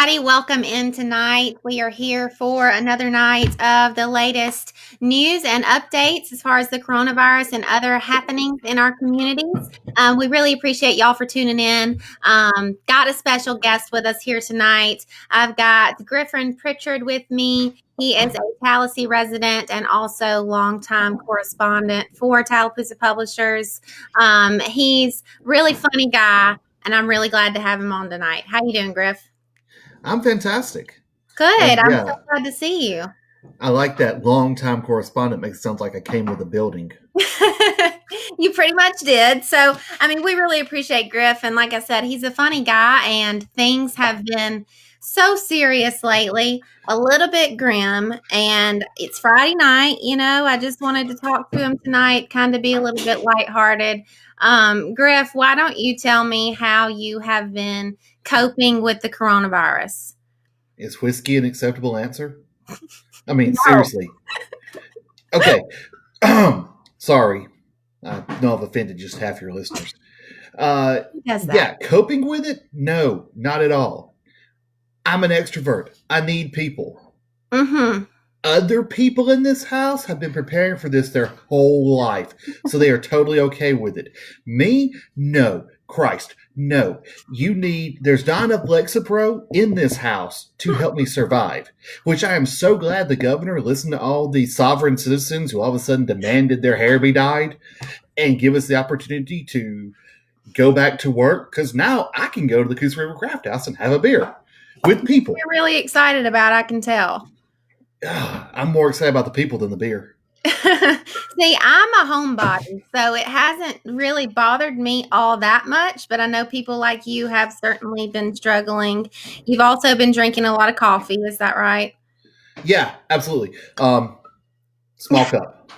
everybody. Welcome in tonight. We are here for another night of the latest news and updates as far as the coronavirus and other happenings in our communities. We really appreciate y'all for tuning in. Got a special guest with us here tonight. I've got Griffin Pritchard with me. He is a Tallahassee resident and also longtime correspondent for Tallapoosa Publishers. He's really funny guy, and I'm really glad to have him on tonight. How you doing, Griff? I'm fantastic. Good. I'm so glad to see you. I like that long-time correspondent. Makes it sound like I came with a building. You pretty much did. So, we really appreciate Griff. And like I said, he's a funny guy, and things have been so serious lately, a little bit grim. And it's Friday night. I just wanted to talk to him tonight, kind of be a little bit lighthearted. Griff, why don't you tell me how you have been coping with the coronavirus? Is whiskey an acceptable answer? No. Seriously. Okay. Sorry. I know I've offended just half your listeners. Yeah, coping with it? No, not at all. I'm an extrovert. I need people. Mm-hmm. Other people in this house have been preparing for this their whole life, so they are totally okay with it. Me? No. Christ, no. There's not enough Lexapro in this house to help me survive, which I am so glad the governor listened to all the sovereign citizens who all of a sudden demanded their hair be dyed and give us the opportunity to go back to work, because now I can go to the Coos River Craft House and have a beer with people. You're really excited about it, I can tell. I'm more excited about the people than the beer. See, I'm a homebody, so it hasn't really bothered me all that much, but I know people like you have certainly been struggling. You've also been drinking a lot of coffee, is that right? Yeah, absolutely. Small cup.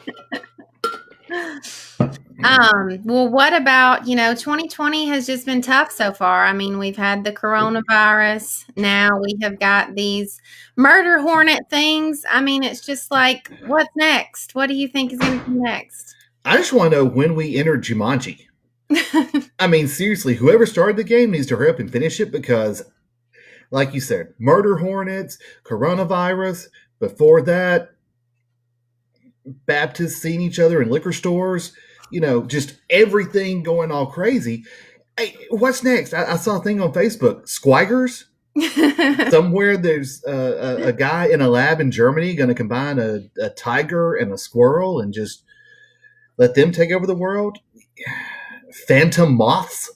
Well, what about, 2020 has just been tough so far. We've had the coronavirus. Now we have got these murder hornet things. It's just like, what's next? What do you think is going to be next? I just want to know when we enter Jumanji. Seriously, whoever started the game needs to hurry up and finish it, because, like you said, murder hornets, coronavirus, before that, Baptists seeing each other in liquor stores, just everything going all crazy. Hey, what's next? I saw a thing on Facebook. Squigers? Somewhere there's a guy in a lab in Germany going to combine a tiger and a squirrel and just let them take over the world. Phantom Moths?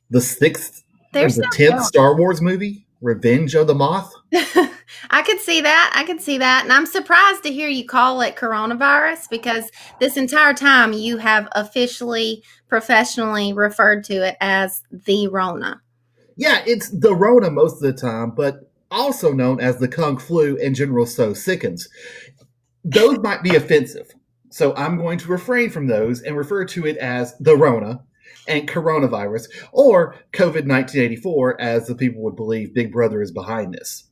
The 10th Star Wars movie? Revenge of the Moth? I could see that. And I'm surprised to hear you call it coronavirus, because this entire time you have officially, professionally referred to it as the Rona. Yeah, it's the Rona most of the time, but also known as the Kung Flu and General So Sickens. Those might be offensive, so I'm going to refrain from those and refer to it as the Rona and coronavirus, or COVID-1984, as the people would believe Big Brother is behind this.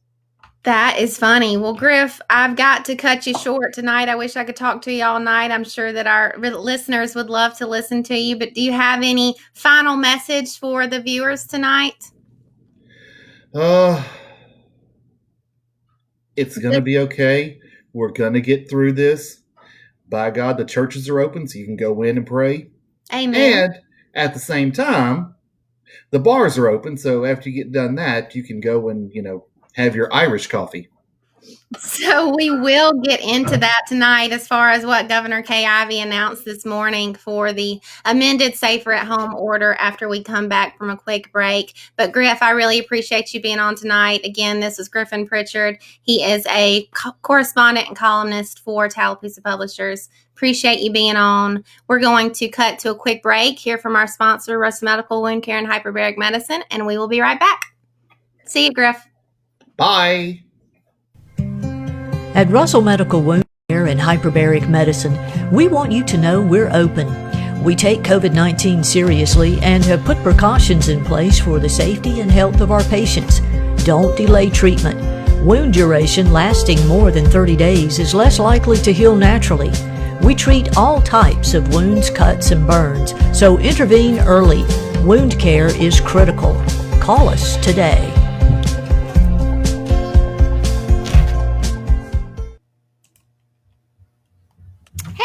That is funny. Well, Griff, I've got to cut you short tonight. I wish I could talk to you all night. I'm sure that our listeners would love to listen to you, but do you have any final message for the viewers tonight? It's going to be okay. We're going to get through this. By God, the churches are open, so you can go in and pray. Amen. And at the same time, the bars are open, so after you get done that, you can go and, have your Irish coffee. So we will get into that tonight as far as what Governor Kay Ivey announced this morning for the amended Safer at Home order after we come back from a quick break. But Griff, I really appreciate you being on tonight. Again, this is Griffin Pritchard. He is a correspondent and columnist for Tallapoosa Publishers. Appreciate you being on. We're going to cut to a quick break, hear from our sponsor, Russ Medical Wound Care and Hyperbaric Medicine, and we will be right back. See you, Griff. Bye. At Russell Medical Wound Care and Hyperbaric Medicine, we want you to know we're open. We take COVID-19 seriously and have put precautions in place for the safety and health of our patients. Don't delay treatment. Wound duration lasting more than 30 days is less likely to heal naturally. We treat all types of wounds, cuts, and burns, so intervene early. Wound care is critical. Call us today.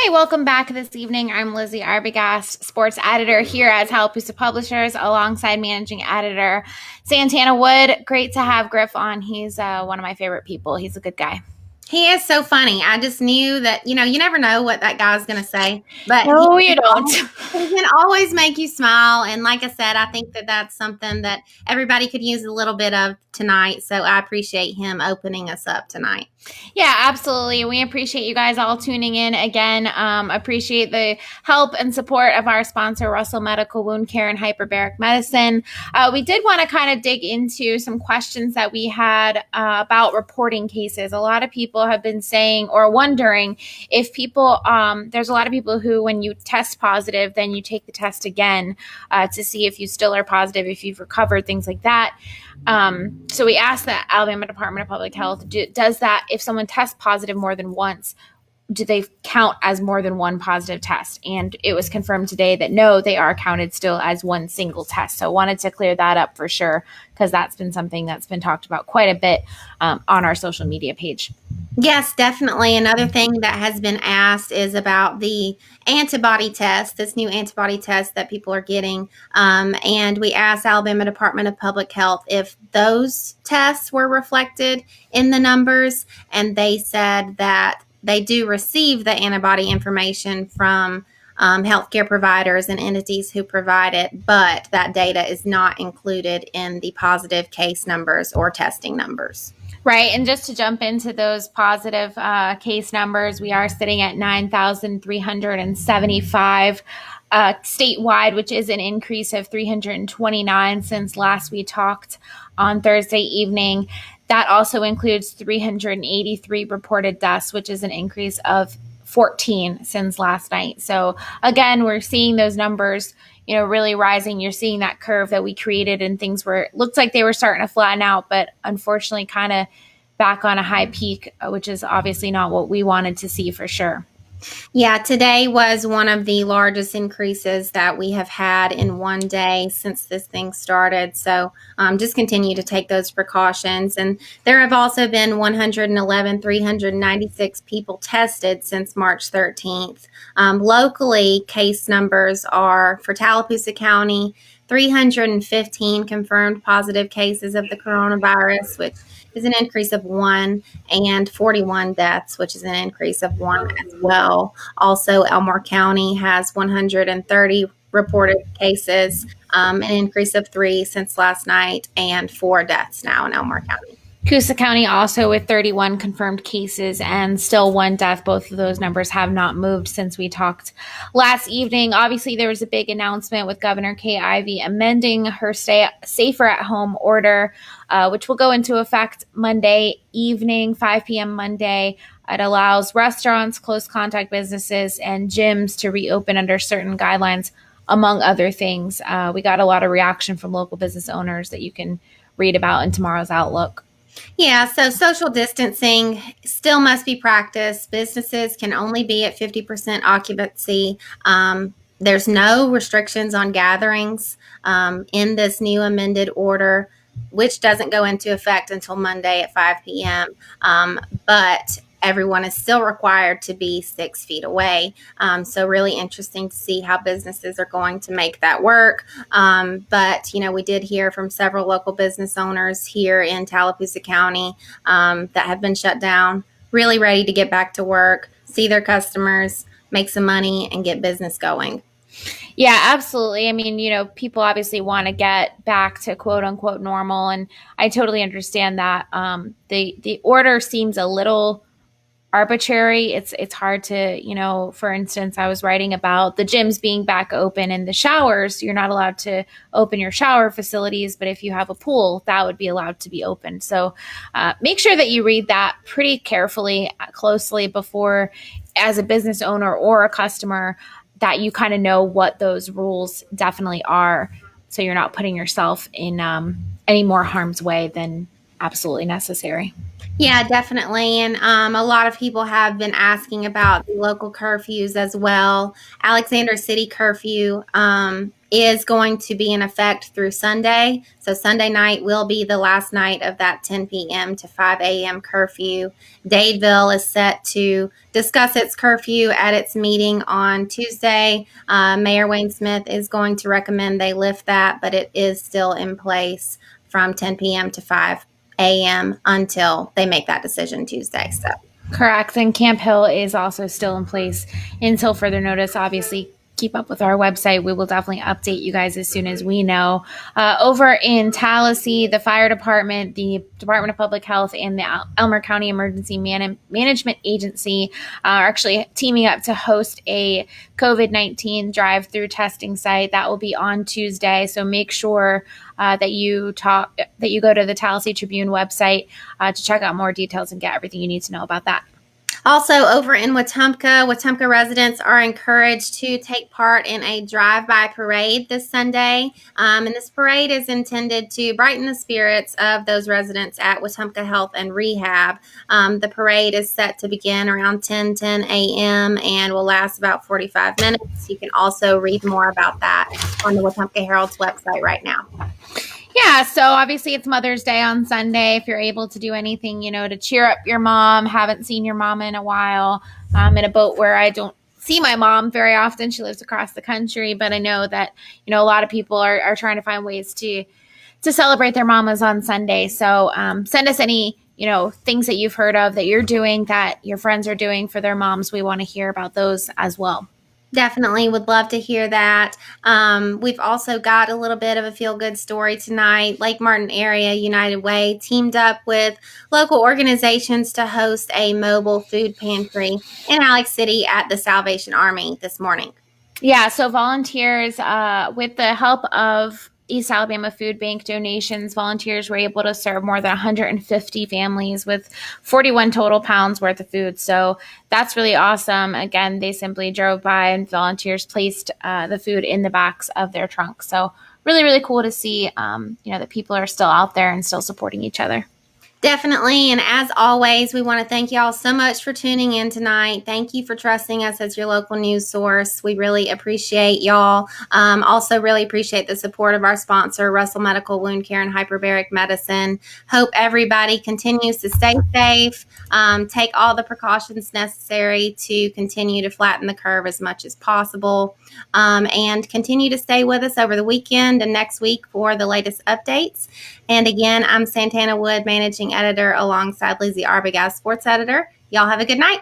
Hey, welcome back this evening. I'm Lizzie Arbogast, sports editor here at Tallapoosa Publishers, alongside managing editor Santana Wood. Great to have Griff on. He's one of my favorite people. He's a good guy. He is so funny. I just knew that, you never know what that guy's going to say. But No, you don't. He can always make you smile. And like I said, I think that that's something that everybody could use a little bit of tonight. So I appreciate him opening us up tonight. Yeah, absolutely. We appreciate you guys all tuning in again. Appreciate the help and support of our sponsor, Russell Medical Wound Care and Hyperbaric Medicine. We did want to kind of dig into some questions that we had about reporting cases. A lot of people have been saying or wondering if people, there's a lot of people who, when you test positive, then you take the test again to see if you still are positive, if you've recovered, things like that. So we asked the Alabama Department of Public Health, does that, if someone tests positive more than once, do they count as more than one positive test? And it was confirmed today that no, they are counted still as one single test. So wanted to clear that up for sure, because that's been something that's been talked about quite a bit on our social media page. Yes, definitely. Another thing that has been asked is about the antibody test, this new antibody test that people are getting. And we asked Alabama Department of Public Health if those tests were reflected in the numbers. And they said that they do receive the antibody information from healthcare providers and entities who provide it, but that data is not included in the positive case numbers or testing numbers. Right. And just to jump into those positive case numbers, we are sitting at 9,375 statewide, which is an increase of 329 since last we talked on Thursday evening. That also includes 383 reported deaths, which is an increase of 14 since last night. So again, we're seeing those numbers, really rising. You're seeing that curve that we created, and things were, it looked like they were starting to flatten out, but unfortunately kind of back on a high peak, which is obviously not what we wanted to see for sure. Yeah, today was one of the largest increases that we have had in one day since this thing started. So just continue to take those precautions. And there have also been 111,396 people tested since March 13th. Locally, case numbers are for Tallapoosa County, 315 confirmed positive cases of the coronavirus, which is an increase of 1, and 41 deaths, which is an increase of 1 as well. Also, Elmore County has 130 reported cases, an increase of 3 since last night, and 4 deaths now in Elmore County. Coosa County also with 31 confirmed cases and still 1 death. Both of those numbers have not moved since we talked last evening. Obviously, there was a big announcement with Governor Kay Ivey amending her safer at home order, which will go into effect Monday evening, 5 p.m. Monday. It allows restaurants, close contact businesses, and gyms to reopen under certain guidelines, among other things. We got a lot of reaction from local business owners that you can read about in tomorrow's Outlook. Yeah, so social distancing still must be practiced. Businesses can only be at 50% occupancy. There's no restrictions on gatherings in this new amended order, which doesn't go into effect until Monday at 5 p.m. But everyone is still required to be 6 feet away. So really interesting to see how businesses are going to make that work. But, we did hear from several local business owners here in Tallapoosa County that have been shut down, really ready to get back to work, see their customers, make some money, and get business going. Yeah, absolutely. I mean, people obviously want to get back to quote unquote normal. And I totally understand that. The order seems a little arbitrary. It's hard to, for instance, I was writing about the gyms being back open and the showers. You're not allowed to open your shower facilities, but if you have a pool, that would be allowed to be open. So make sure that you read that pretty carefully, closely before, as a business owner or a customer, that you kind of know what those rules definitely are, so you're not putting yourself in any more harm's way than absolutely necessary. Yeah, definitely. And a lot of people have been asking about the local curfews as well. Alexander City curfew is going to be in effect through Sunday. So Sunday night will be the last night of that 10 p.m. to 5 a.m. curfew. Dadeville is set to discuss its curfew at its meeting on Tuesday. Mayor Wayne Smith is going to recommend they lift that, but it is still in place from 10 p.m. to 5 a.m. until they make that decision Tuesday. So Correct. And Camp Hill is also still in place until further notice. Obviously, keep up with our website. We will definitely update you guys as soon as we know. Over in Tallahassee, the fire department, the Department of Public Health, and the Elmer County Emergency Management Agency are actually teaming up to host a COVID-19 drive-through testing site that will be on Tuesday. So make sure that you go to the Tallahassee Tribune website to check out more details and get everything you need to know about that. also over in Wetumpka residents are encouraged to take part in a drive-by parade this Sunday. And this parade is intended to brighten the spirits of those residents at Wetumpka Health and Rehab. The parade is set to begin around 10 a.m. and will last about 45 minutes. You can also read more about that on the Wetumpka Herald's website right now. Yeah, so obviously it's Mother's Day on Sunday. If you're able to do anything, to cheer up your mom, haven't seen your mom in a while. I'm in a boat where I don't see my mom very often. She lives across the country, but I know that, a lot of people are trying to find ways to celebrate their mamas on Sunday. So send us any, things that you've heard of that you're doing, that your friends are doing for their moms. We want to hear about those as well. Definitely would love to hear that. We've also got a little bit of a feel-good story tonight. Lake Martin Area United Way teamed up with local organizations to host a mobile food pantry in Alex City at the Salvation Army this morning. Yeah, so volunteers, with the help of East Alabama Food Bank donations, volunteers were able to serve more than 150 families with 41 total pounds worth of food. So that's really awesome. Again, they simply drove by and volunteers placed the food in the backs of their trunks. So really, really cool to see, that people are still out there and still supporting each other. Definitely. And as always, we want to thank y'all so much for tuning in tonight. Thank you for trusting us as your local news source. We really appreciate y'all. Also really appreciate the support of our sponsor, Russell Medical Wound Care and Hyperbaric Medicine. Hope everybody continues to stay safe, take all the precautions necessary to continue to flatten the curve as much as possible, and continue to stay with us over the weekend and next week for the latest updates. And again, I'm Santana Wood, managing editor alongside Lizzie Arbogast, sports editor. Y'all have a good night.